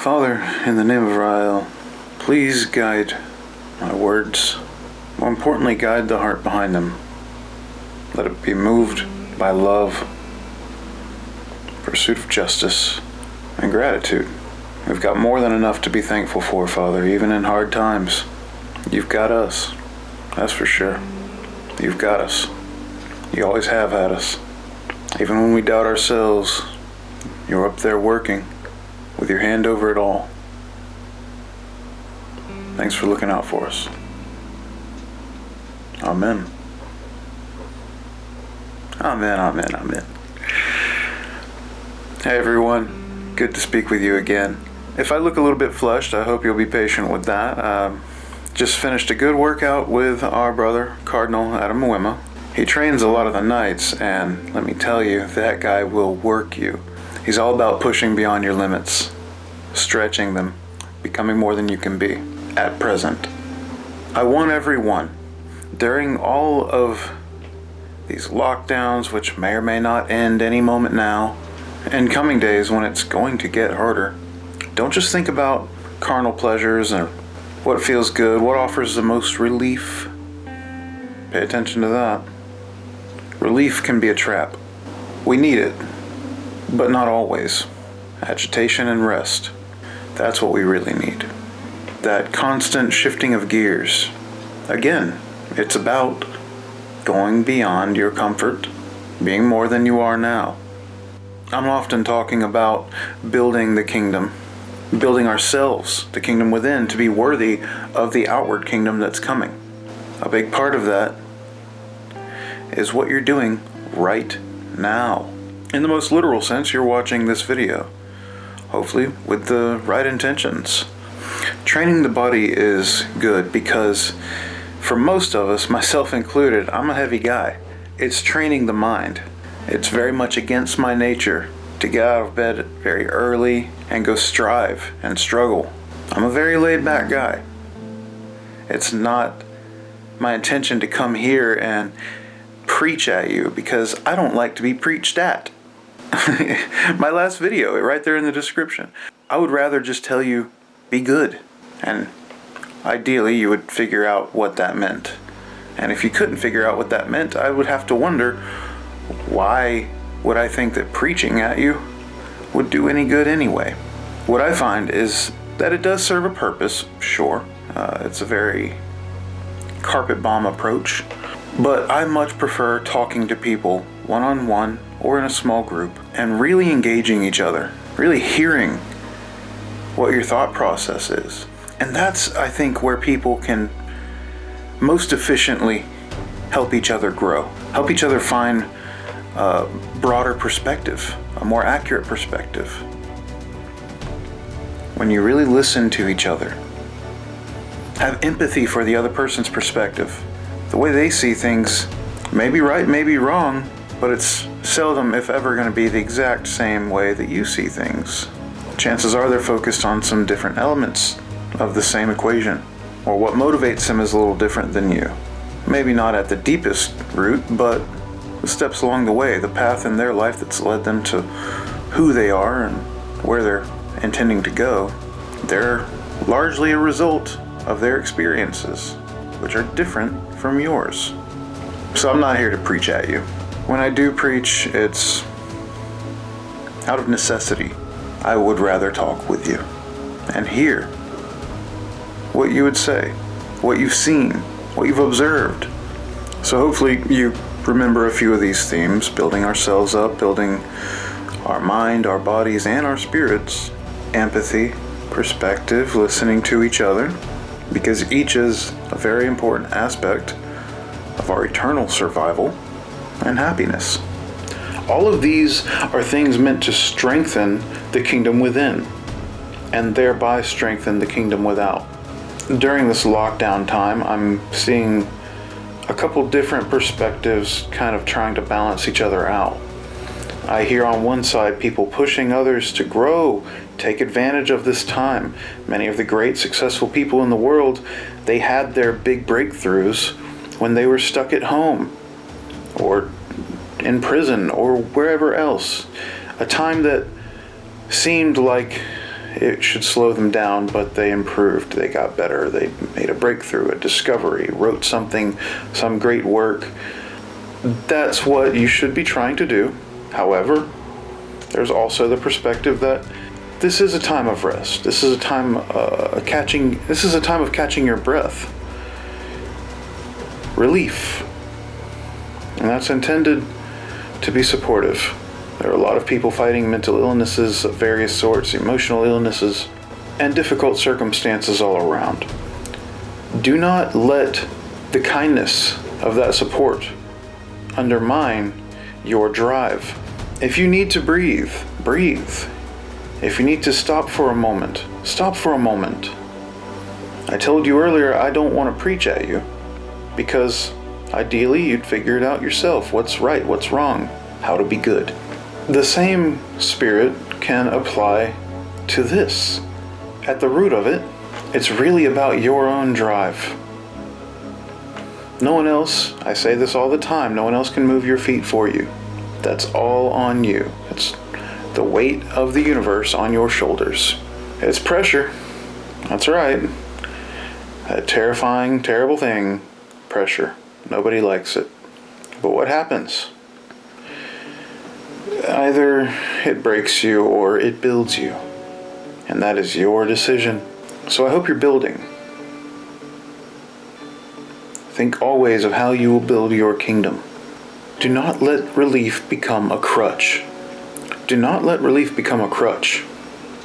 Father, in the name of Rael, please guide my words. More importantly, guide the heart behind them. Let it be moved by love, pursuit of justice, and gratitude. We've got more than enough to be thankful for, Father, even in hard times. You've got us. That's for sure. You've got us. You always have had us. Even when we doubt ourselves, you're up there working with your hand over it all. Thanks for looking out for us. Amen. Amen, amen, amen. Hey everyone, good to speak with you again. If I look a little bit flushed, I hope you'll be patient with that. Just finished a good workout with our brother, Cardinal Adam Mwema. He trains a lot of the nights, and let me tell you, that guy will work you. He's all about pushing beyond your limits, stretching them, becoming more than you can be at present. I want everyone, during all of these lockdowns, which may or may not end any moment now, and coming days when it's going to get harder, don't just think about carnal pleasures or what feels good, what offers the most relief. Pay attention to that. Relief can be a trap. We need it, but not always. Agitation and rest. That's what we really need. That constant shifting of gears. Again, it's about going beyond your comfort, being more than you are now. I'm often talking about building the kingdom, building ourselves, the kingdom within, to be worthy of the outward kingdom that's coming. A big part of that is what you're doing right now. In the most literal sense, you're watching this video, hopefully with the right intentions. Training the body is good because for most of us, myself included, I'm a heavy guy. It's training the mind. It's very much against my nature to get out of bed very early and go strive and struggle. I'm a very laid back guy. It's not my intention to come here and preach at you because I don't like to be preached at. My last video, right there in the description. I would rather just tell you, be good. And ideally, you would figure out what that meant. And if you couldn't figure out what that meant, I would have to wonder, why would I think that preaching at you would do any good anyway? What I find is that it does serve a purpose, sure. It's a very carpet bomb approach. But I much prefer talking to people one-on-one or in a small group and really engaging each other, really hearing what your thought process is. And that's, I think, where people can most efficiently help each other grow, help each other find a broader perspective, a more accurate perspective. When you really listen to each other, have empathy for the other person's perspective. The way they see things may be right, may be wrong, but it's seldom, if ever, going to be the exact same way that you see things. Chances are they're focused on some different elements of the same equation, or what motivates them is a little different than you. Maybe not at the deepest root, but the steps along the way, the path in their life that's led them to who they are and where they're intending to go. They're largely a result of their experiences, which are different from yours. So I'm not here to preach at you. When I do preach, it's out of necessity. I would rather talk with you and hear what you would say, what you've seen, what you've observed. So hopefully you remember a few of these themes: building ourselves up, building our mind, our bodies, and our spirits, empathy, perspective, listening to each other, because each is a very important aspect of our eternal survival and happiness. All of these are things meant to strengthen the kingdom within, and thereby strengthen the kingdom without. During this lockdown time, I'm seeing a couple different perspectives kind of trying to balance each other out. I hear on one side people pushing others to grow, take advantage of this time. Many of the great successful people in the world, they had their big breakthroughs when they were stuck at home or in prison or wherever else. A time that seemed like it should slow them down, but they improved. They got better. They made a breakthrough, a discovery, wrote something, some great work. That's what you should be trying to do. However, there's also the perspective that this is a time of rest. This is a time of catching your breath. Relief. And that's intended to be supportive. There are a lot of people fighting mental illnesses of various sorts, emotional illnesses, and difficult circumstances all around. Do not let the kindness of that support undermine your drive. If you need to breathe, breathe. If you need to stop for a moment, stop for a moment. I told you earlier I don't want to preach at you, because ideally you'd figure it out yourself. What's right, what's wrong, how to be good. The same spirit can apply to this. At the root of it, it's really about your own drive. No one else, I say this all the time, no one else can move your feet for you. That's all on you. It's the weight of the universe on your shoulders. It's pressure. That's right. That terrifying, terrible thing, pressure. Nobody likes it. But what happens? Either it breaks you or it builds you. And that is your decision. So I hope you're building. Think always of how you will build your kingdom. Do not let relief become a crutch. Do not let relief become a crutch.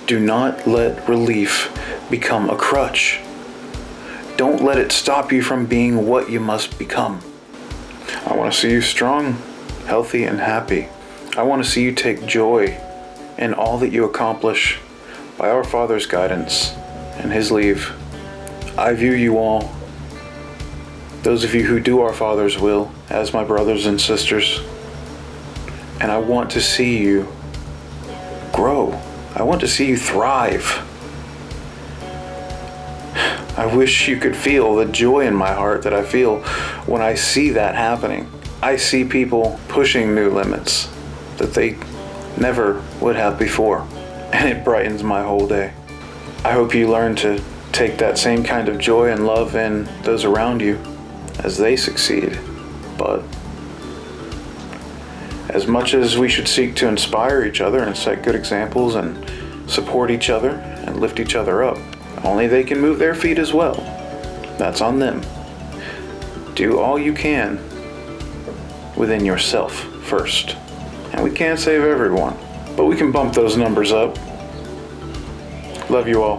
Do not let relief become a crutch. Don't let it stop you from being what you must become. I want to see you strong, healthy, and happy. I want to see you take joy in all that you accomplish by our Father's guidance and His leave. I view you all, those of you who do our Father's will, as my brothers and sisters. And I want to see you grow. I want to see you thrive. I wish you could feel the joy in my heart that I feel when I see that happening. I see people pushing new limits that they never would have before, and it brightens my whole day. I hope you learn to take that same kind of joy and love in those around you as they succeed. But as much as we should seek to inspire each other and set good examples and support each other and lift each other up, only they can move their feet as well. That's on them. Do all you can within yourself first. And we can't save everyone, but we can bump those numbers up. Love you all.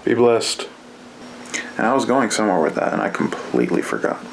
Be blessed. And I was going somewhere with that and I completely forgot.